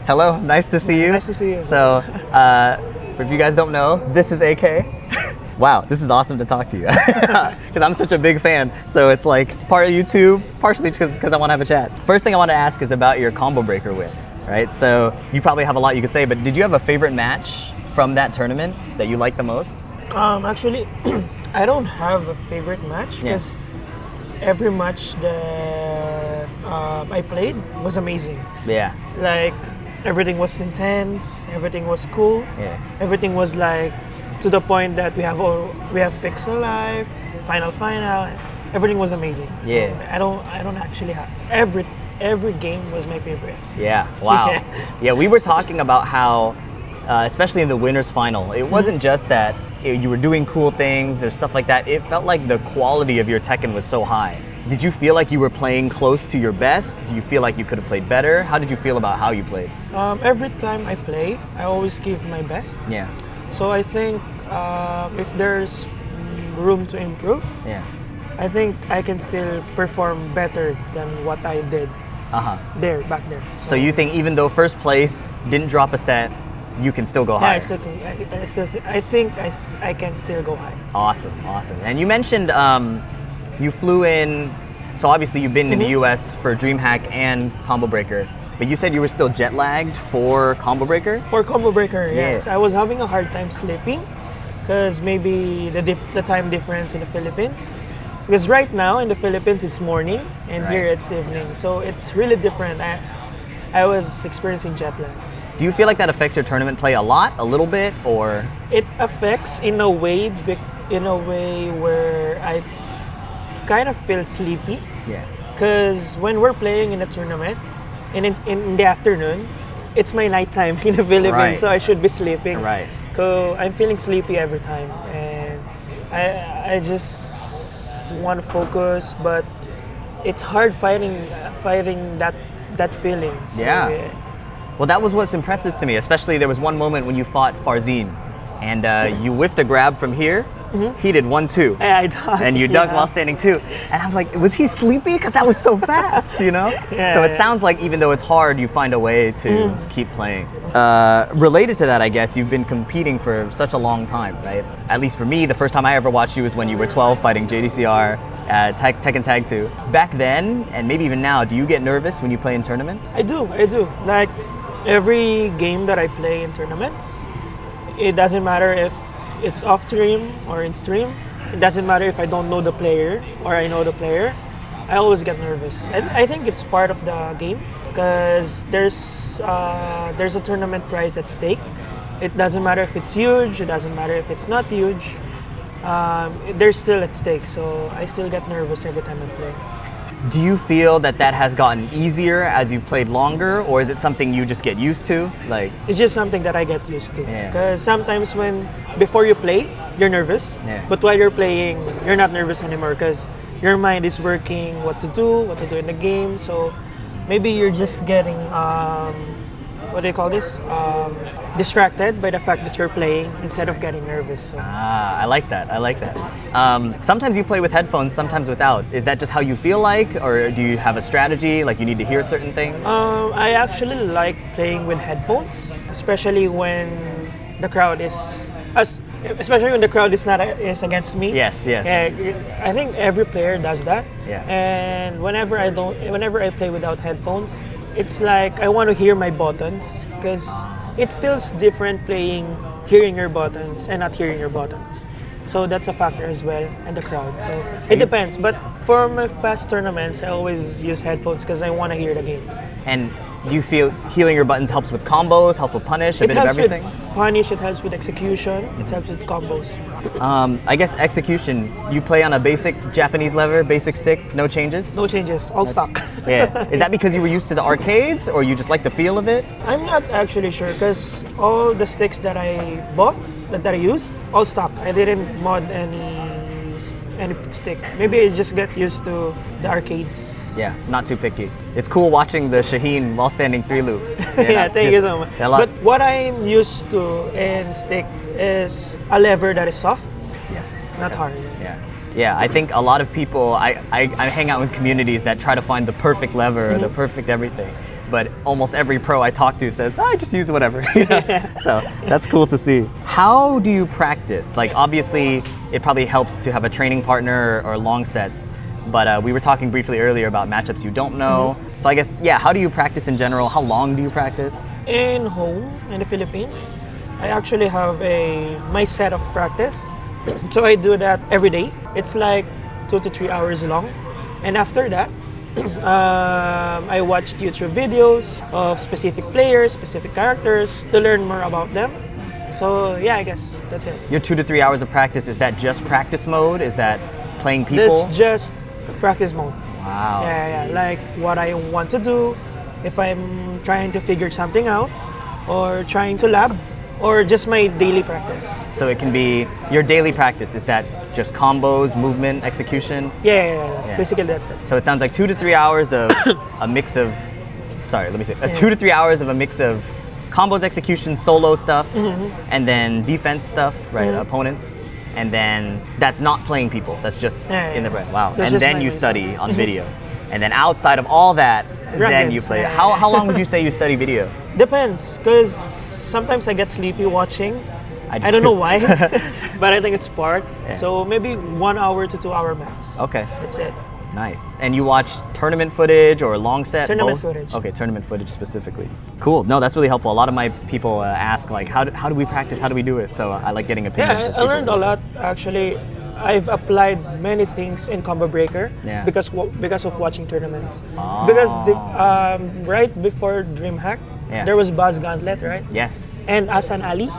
Hello, nice to see you. Nice to see you. So, if you guys don't know, this is AK. Wow, this is awesome to talk to you because I'm such a big fan. So it's like part of YouTube, partially because I want to have a chat. First thing I want to ask is about your combo breaker win, right? So you probably have a lot you could say, but did you have a favorite match from that tournament that you liked the most? Actually, I don't have a favorite match because every match that I played was amazing. Yeah. Like everything was intense, everything was cool. Yeah. Everything was like to the point that we have Pixel Life, Final. Everything was amazing. So Yeah. I don't actually have every game was my favorite. Yeah. Wow. Yeah. We were talking about how, especially in the winners final, it wasn't just that you were doing cool things or stuff like that. It felt like the quality of your Tekken was so high. Did you feel like you were playing close to your best? Do you feel like you could have played better? How did you feel about how you played? Every time I play, I always give my best. Yeah. So I think if there's room to improve, Yeah. I think I can still perform better than what I did back there. So you think even though first place didn't drop a set, you can still go higher? I think I can still go high. Awesome. And you mentioned you flew in, so obviously you've been in the US for DreamHack and Combo Breaker, but you said you were still jet lagged for Combo Breaker? For Combo Breaker, yes. Yeah. I was having a hard time sleeping because maybe the time difference in the Philippines. Because right now in the Philippines it's morning and here it's evening, so it's really different. I was experiencing jet lag. Do you feel like that affects your tournament play a lot, a little bit, or? It affects in a way where I kind of feel sleepy. Yeah. Because when we're playing in a tournament, in the afternoon, it's my nighttime in the Philippines, so I should be sleeping. Right. So I'm feeling sleepy every time, and I just want to focus, but it's hard fighting that feeling. So, Yeah. Well, that was what's impressive to me, especially there was one moment when you fought Farzin, and you whiffed a grab from here. He did 1-2. I ducked. And you ducked while standing 2. And I'm like, was he sleepy? Because that was so fast, you know? Yeah, So it sounds like even though it's hard, you find a way to keep playing. Related to that, I guess, you've been competing for such a long time, right? At least for me, the first time I ever watched you was when you were 12 fighting JDCR at Tekken Tag 2. Back then, and maybe even now, do you get nervous when you play in tournament? I do. Like every game that I play in tournaments, it doesn't matter if it's off stream or in stream. It doesn't matter if I don't know the player or I know the player. I always get nervous. I think it's part of the game because there's a tournament prize at stake. It doesn't matter if it's huge. It doesn't matter if it's not huge. They're still at stake, so I still get nervous every time I play. Do you feel that has gotten easier as you've played longer, or is it something you just get used to? Like, it's just something that I get used to. Yeah. Because sometimes before you play, you're nervous. Yeah. But while you're playing, you're not nervous anymore because your mind is working what to do in the game. So maybe you're just getting what do you call this? Distracted by the fact that you're playing instead of getting nervous. So. I like that. Sometimes you play with headphones, sometimes without. Is that just how you feel like, or do you have a strategy, like you need to hear certain things? I actually like playing with headphones, especially when the crowd is is against me. Yes. I think every player does that. Yeah. And whenever I play without headphones, it's like I want to hear my buttons because it feels different hearing your buttons and not hearing your buttons. So that's a factor as well, and the crowd. So it depends. But for my past tournaments, I always use headphones because I want to hear the game. And do you feel healing your buttons helps with combos, helps with punish, a bit of everything? It helps with punish, it helps with execution, it helps with combos. I guess execution, you play on a basic Japanese lever, basic stick, no changes? No changes, all stock. Yeah. Is that because you were used to the arcades, or you just like the feel of it? I'm not actually sure because all the sticks that I bought, that I used, all stock. I didn't mod any stick. Maybe I just get used to the arcades. Yeah, not too picky. It's cool watching the Shaheen while standing 3 loops. Yeah, thank you so much. But what I'm used to in stick is a lever that is soft. Yes. Not hard. Yeah, I think a lot of people, I hang out with communities that try to find the perfect lever or the perfect everything. but almost every pro I talk to says, I just use whatever. You know? So that's cool to see. How do you practice? Like, obviously, it probably helps to have a training partner or long sets, but we were talking briefly earlier about matchups you don't know. So I guess, yeah, how do you practice in general? How long do you practice? In home, in the Philippines, I actually have my set of practice. So I do that every day. It's like 2 to 3 hours long. And after that, I watched YouTube videos of specific players, specific characters to learn more about them. So yeah, I guess that's it. Your 2 to 3 hours of practice, is that just practice mode? Is that playing people? That's just practice mode. Wow. Yeah, like what I want to do, if I'm trying to figure something out, or trying to lab, or just my daily practice. So it can be your daily practice. Is that just combos, movement, execution? Yeah. Basically that's it. So it sounds like 2 to 3 hours of a mix of, 2 to 3 hours of a mix of combos, execution, solo stuff, and then defense stuff, right? Opponents. And then that's not playing people. That's just in the brain. Wow. That's and then you study on video. And then outside of all that, then you play. How long would you say you study video? Depends, because sometimes I get sleepy watching. I don't know why, but I think it's part. Yeah. So maybe 1 hour to 2 hour max. Okay. That's it. Nice. And you watch tournament footage or long set? Tournament both? footage. Okay, tournament footage specifically. Cool. No, that's really helpful. A lot of my people ask, like, how do we practice? How do we do it? So I like getting opinions. Yeah, I learned a lot actually. I've applied many things in Combo Breaker because of watching tournaments. Oh. Because right before DreamHack, there was Buzz Gauntlet, right? Yes. And Asan Ali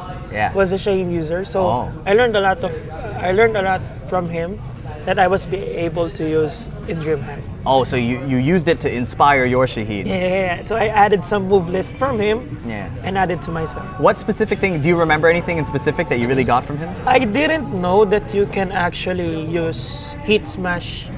was a Shaheen user. So I learned a lot from him that I was able to use in DreamHack. Oh, so you used it to inspire your Shaheen. Yeah. So I added some move list from him and added to myself. What specific thing, do you remember anything in specific that you really got from him? I didn't know that you can actually use Heat Smash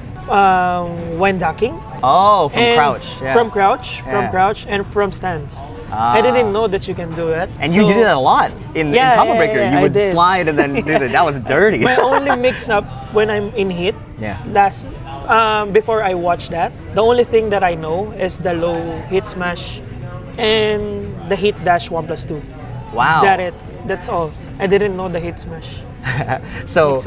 when ducking. Oh, from crouch. Yeah. From crouch, and from stance. I didn't know that you can do it. And you did that a lot in Combo Breaker. You would slide and then do that. That was dirty. My only mix-up when I'm in hit, before I watch that, the only thing that I know is the low hit smash and the hit dash 1+2. Wow. That's all. I didn't know the hit smash. So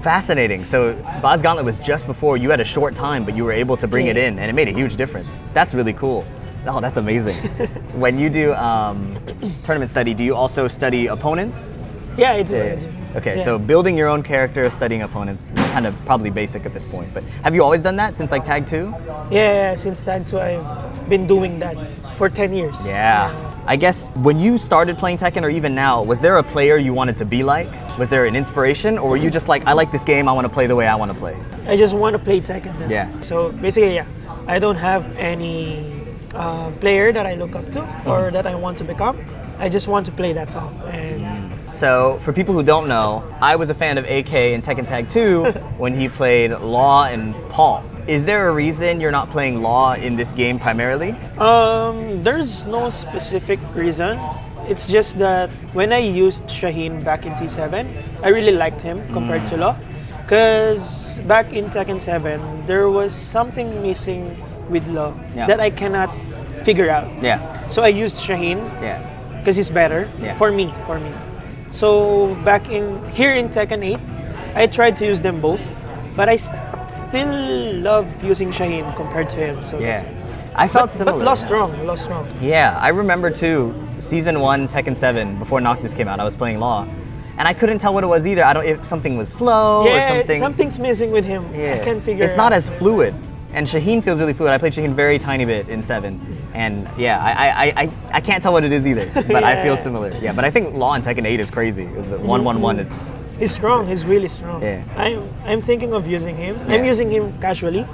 fascinating. So Buzz Gauntlet was just before. You had a short time, but you were able to bring it in, and it made a huge difference. That's really cool. Oh, that's amazing. When you do tournament study, do you also study opponents? Yeah, I do. Okay, so building your own character, studying opponents, kind of probably basic at this point. But have you always done that since like Tag 2? Yeah, since Tag 2 I've been doing that for 10 years. Yeah. I guess when you started playing Tekken, or even now, was there a player you wanted to be like? Was there an inspiration, or were you just like, I like this game, I want to play the way I want to play? I just want to play Tekken now. Yeah. So basically, I don't have any player that I look up to or that I want to become. I just want to play that song. And so for people who don't know, I was a fan of AK in Tekken Tag 2 when he played Law and Paul. Is there a reason you're not playing Law in this game primarily? There's no specific reason. It's just that when I used Shaheen back in T7, I really liked him compared to Law. Because back in Tekken 7, there was something missing with Law that I cannot figure out. Yeah. So I used Shaheen because he's better for me. So here in Tekken 8, I tried to use them both, but I still love using Shaheen compared to him. So I felt similar. But lost strong. Yeah, I remember too, Season 1 Tekken 7, before Noctis came out, I was playing Law. And I couldn't tell what it was either. If something was slow or something. Something's missing with him. I can't figure it out. It's not as fluid. And Shaheen feels really fluid. I played Shaheen very tiny bit in 7. And I can't tell what it is either, but I feel similar. Yeah, but I think Law in Tekken 8 is crazy. The 1-1-1 is... He's strong, he's really strong. Yeah. I'm thinking of using him. I'm using him casually,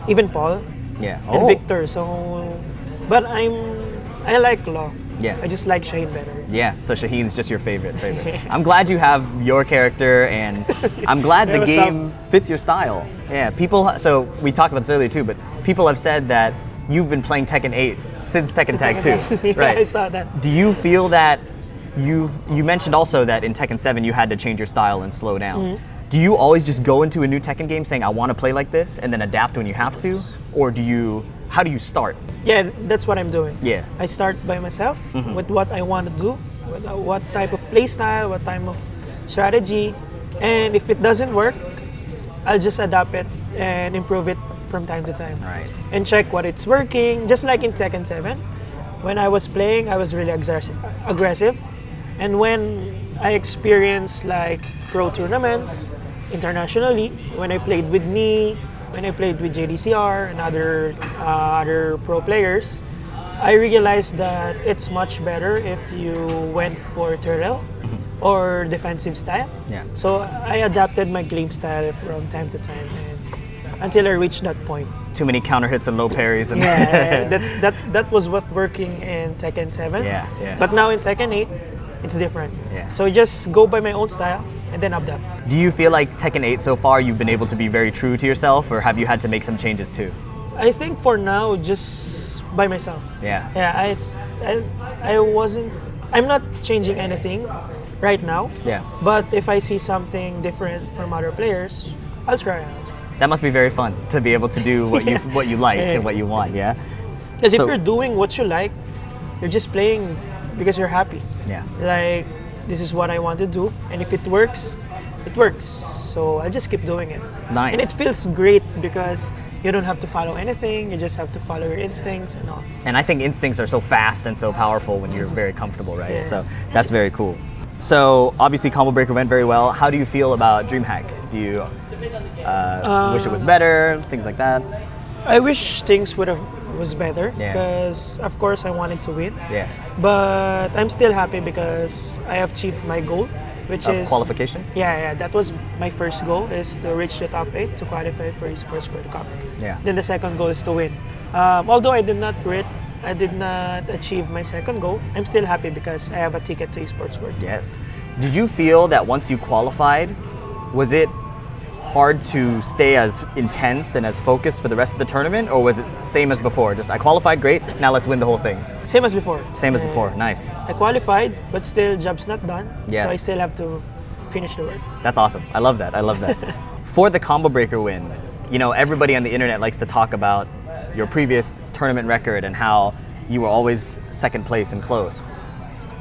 even Paul and Victor. So, but I like Law. Yeah. I just like Shaheen better. Yeah, so Shaheen's just your favorite. I'm glad you have your character, and I'm glad the game fits your style. Yeah, so we talked about this earlier too, but people have said that you've been playing Tekken 8 since Tekken Tag 2, right? I saw that. Do you feel that you mentioned also that in Tekken 7 you had to change your style and slow down. Do you always just go into a new Tekken game saying, I want to play like this, and then adapt when you have to? Or do you how do you start? Yeah, that's what I'm doing. Yeah. I start by myself with what I want to do, with what type of play style, what type of strategy, and if it doesn't work, I'll just adapt it and improve it from time to time. Right. And check what it's working. Just like in Tekken 7, when I was playing, I was really aggressive, and when I experienced like pro tournaments internationally, when I played with Knee, when I played with JDCR and other pro players, I realized that it's much better if you went for turtle or defensive style. Yeah. So I adapted my game style from time to time and until I reached that point. Too many counter hits and low parries. And Yeah, that was what working in Tekken 7. Yeah, yeah. But now in Tekken 8, it's different. Yeah. So just go by my own style and then adapt. Do you feel like Tekken 8 so far you've been able to be very true to yourself, or have you had to make some changes too? I think for now, just by myself. Yeah. Yeah, I'm not changing anything right now. Yeah. But if I see something different from other players, I'll try out. That must be very fun to be able to do what you what you like and what you want, yeah? Because if So- you're doing what you like, you're just playing because you're happy. Yeah. Like, this is what I want to do, and if it works, it works. So I just keep doing it. Nice. And it feels great because you don't have to follow anything, you just have to follow your instincts and all. And I think instincts are so fast and so powerful when you're very comfortable, right? Yeah. So that's very cool. So obviously Combo Breaker went very well. How do you feel about DreamHack? Do you wish it was better? Things like that? I wish things was better Yeah. because of course I wanted to win. Yeah. But I'm still happy because I have achieved my goal, which Of is qualification? Yeah, that was my first goal, is to reach the top 8 to qualify for Esports World Cup. Yeah. Then the second goal is to win. Although I did not achieve my second goal, I'm still happy because I have a ticket to Esports World. Yes. Did you feel that once you qualified, was it hard to stay as intense and as focused for the rest of the tournament, or was it same as before? Just I qualified, great, now let's win the whole thing. Same as before. Same as before, nice. I qualified, but still job's not done. Yes. So I still have to finish the work. That's awesome. I love that. I love that. For the Combo Breaker win, you know, everybody on the internet likes to talk about your previous tournament record and how you were always second place and close.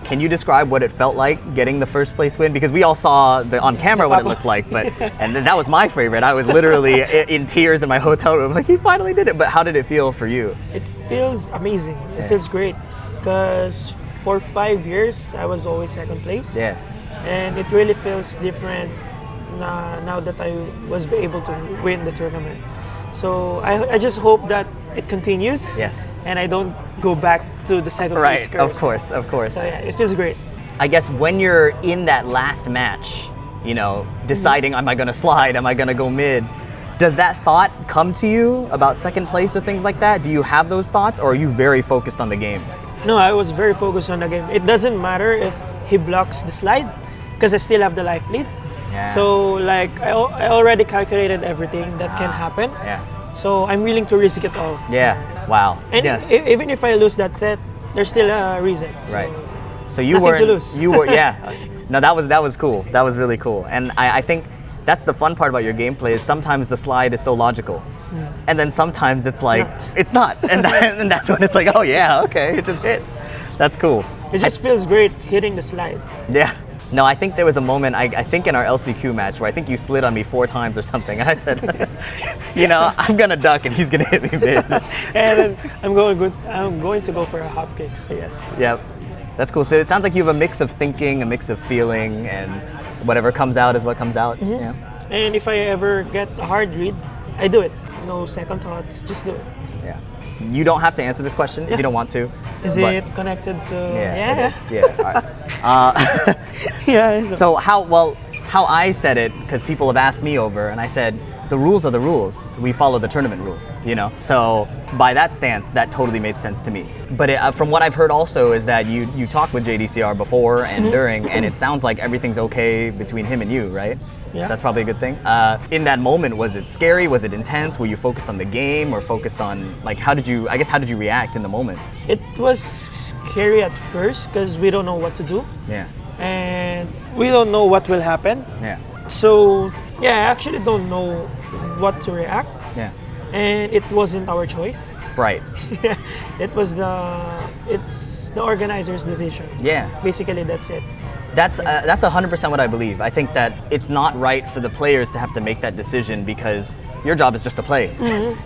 Can you describe what it felt like getting the first place win? Because we all saw on camera what it looked like, but and that was my favorite. I was literally in tears in my hotel room, like he finally did it. But how did it feel for you? It feels amazing. It Yeah. feels great because for 5 years I was always second place. Yeah. And it really feels different now that I was able to win the tournament. So I just hope that it continues. Yes. And I don't go back to the second place Right. curve. Of course. Of course. So yeah, it feels great. I guess when you're in that last match, you know, deciding am I going to slide, am I going to go mid, does that thought come to you about second place or things like that? Do you have those thoughts, or are you very focused on the game? No, I was very focused on the game. It doesn't matter if he blocks the slide because I still have the life lead. Yeah. So like I already calculated everything that can happen. Yeah. So I'm willing to risk it all. Yeah. Wow. And yeah. even if I lose that set, there's still a reason. So Right. So you nothing were to lose. You were yeah. No, that was cool. That was really cool. And I think that's the fun part about your gameplay is sometimes the slide is so logical. And then sometimes it's like it's not. And that's when it's like, oh yeah, okay, it just hits. That's cool. It just feels great hitting the slide. Yeah. No, I think there was a moment, I think in our LCQ match where I think you slid on me 4 times or something. And I said, you know, I'm going to duck and he's going to hit me mid. And then I'm going to go for a hop kick. So Yes. Yep. That's cool. So it sounds like you have a mix of thinking, a mix of feeling, and whatever comes out is what comes out. Yeah. And if I ever get a hard read, I do it. No second thoughts, just do it. Yeah. You don't have to answer this question if you don't want to. Is but- it connected to? Yeah. It is. Yeah. All right. Yeah. So how I said it, because people have asked me over, and I said, the rules are the rules. We follow the tournament rules, you know? So by that stance, that totally made sense to me. But from what I've heard also is that you talked with JDCR before and during, and it sounds like everything's okay between him and you, right? Yeah. That's probably a good thing. In that moment, was it scary? Was it intense? Were you focused on the game or focused on, like, how did you react in the moment? It was scary at first because we don't know what to do. Yeah. And we don't know what will happen. Yeah. So yeah, I actually don't know what to react. Yeah. And it wasn't our choice. Right. It's the organizer's decision. Yeah. Basically, that's it. That's 100% what I believe. I think that it's not right for the players to have to make that decision because your job is just to play.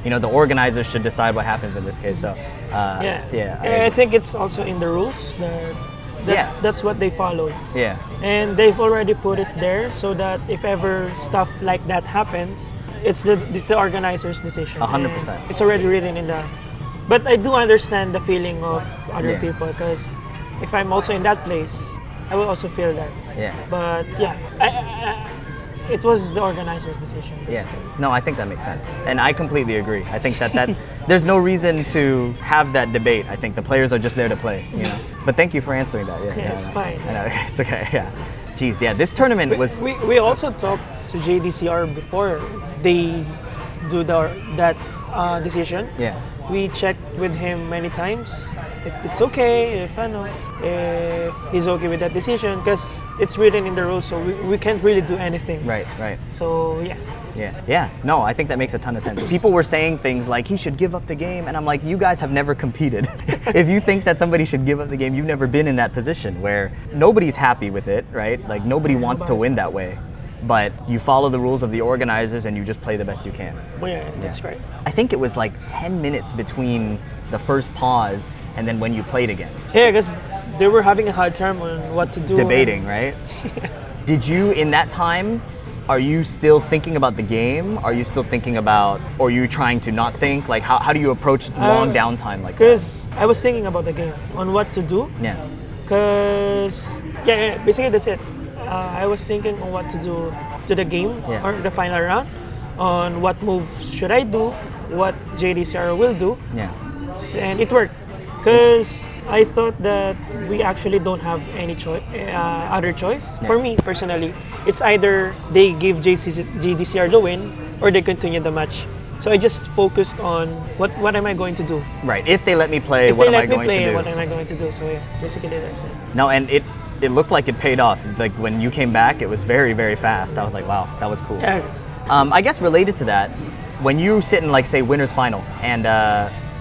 You know, the organizers should decide what happens in this case. So, I think it's also in the rules that's what they followed. Yeah. And they've already put it there so that if ever stuff like that happens, it's the organizer's decision. 100%. And it's already written in the. But I do understand the feeling of other people because if I'm also in that place, I will also feel that. Yeah. But it was the organizer's decision. Basically. Yeah. No, I think that makes sense. And I completely agree. I think that there's no reason to have that debate. I think the players are just there to play, you know. But thank you for answering that. Yeah, it's fine. I know. It's okay. Yeah. Jeez, yeah. This tournament was. We also talked to JDCR before they do that decision. Yeah. We checked with him many times if it's okay, if he's okay with that decision, because it's written in the rules, so we can't really do anything. Right. So Yeah. No, I think that makes a ton of sense. People were saying things like he should give up the game, and I'm like, you guys have never competed. If you think that somebody should give up the game, you've never been in that position where nobody's happy with it, right? Like nobody wants to win that way. But you follow the rules of the organizers and you just play the best you can. Well, yeah, that's great. I think it was like 10 minutes between the first pause and then when you played again. Yeah, because they were having a hard time on what to do. Debating, right? Did you, in that time, are you still thinking about the game? Are you still thinking about, or are you trying to not think? Like, how do you approach long downtime like that? Because I was thinking about the game, on what to do. Yeah. Because, basically that's it. I was thinking on what to do to the game or the final round, on what moves should I do, what JDCR will do. Yeah. And it worked. Because I thought that we actually don't have any other choice. Yeah. For me, personally, it's either they give JDCR the win or they continue the match. So I just focused on what am I going to do. Right. If they let me play, what am I going to do? What am I going to do? So basically that's it. No, and it looked like it paid off. Like when you came back, it was very, very fast. I was like, wow, that was cool. Yeah. I guess related to that, when you sit in like say winners final and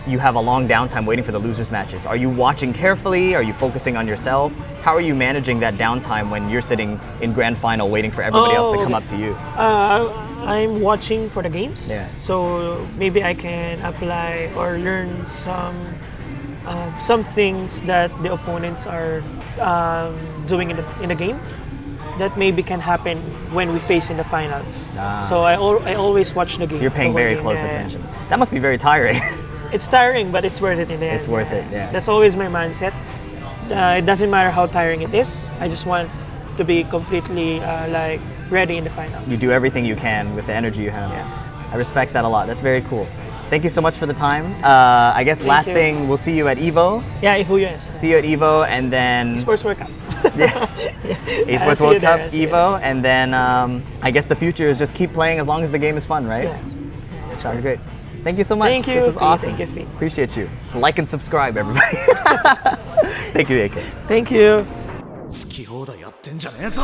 you have a long downtime waiting for the losers matches, are you watching carefully? Are you focusing on yourself? How are you managing that downtime when you're sitting in grand final waiting for everybody else to come up to you? I'm watching for the games. Yeah. So maybe I can apply or learn some things that the opponents are doing in the game that maybe can happen when we face in the finals. So I always watch the game. So you're paying very close attention. That must be very tiring. It's tiring, but it's worth it in the end. It's worth it, yeah. That's always my mindset. It doesn't matter how tiring it is. I just want to be completely ready in the finals. You do everything you can with the energy you have. Yeah. I respect that a lot. That's very cool. Thank you so much for the time. I guess last thing, we'll see you at EVO. Yeah, EVO, yes. See you at EVO, and then Esports World Cup. Yes. Esports World Cup, EVO, and then I guess the future is just keep playing as long as the game is fun, right? Yeah. Sounds great. Thank you so much. Thank you. This is awesome. Thank you. Appreciate you. Like and subscribe, everybody. Thank you, AK. Thank you. 好き放題やってんじゃねえぞ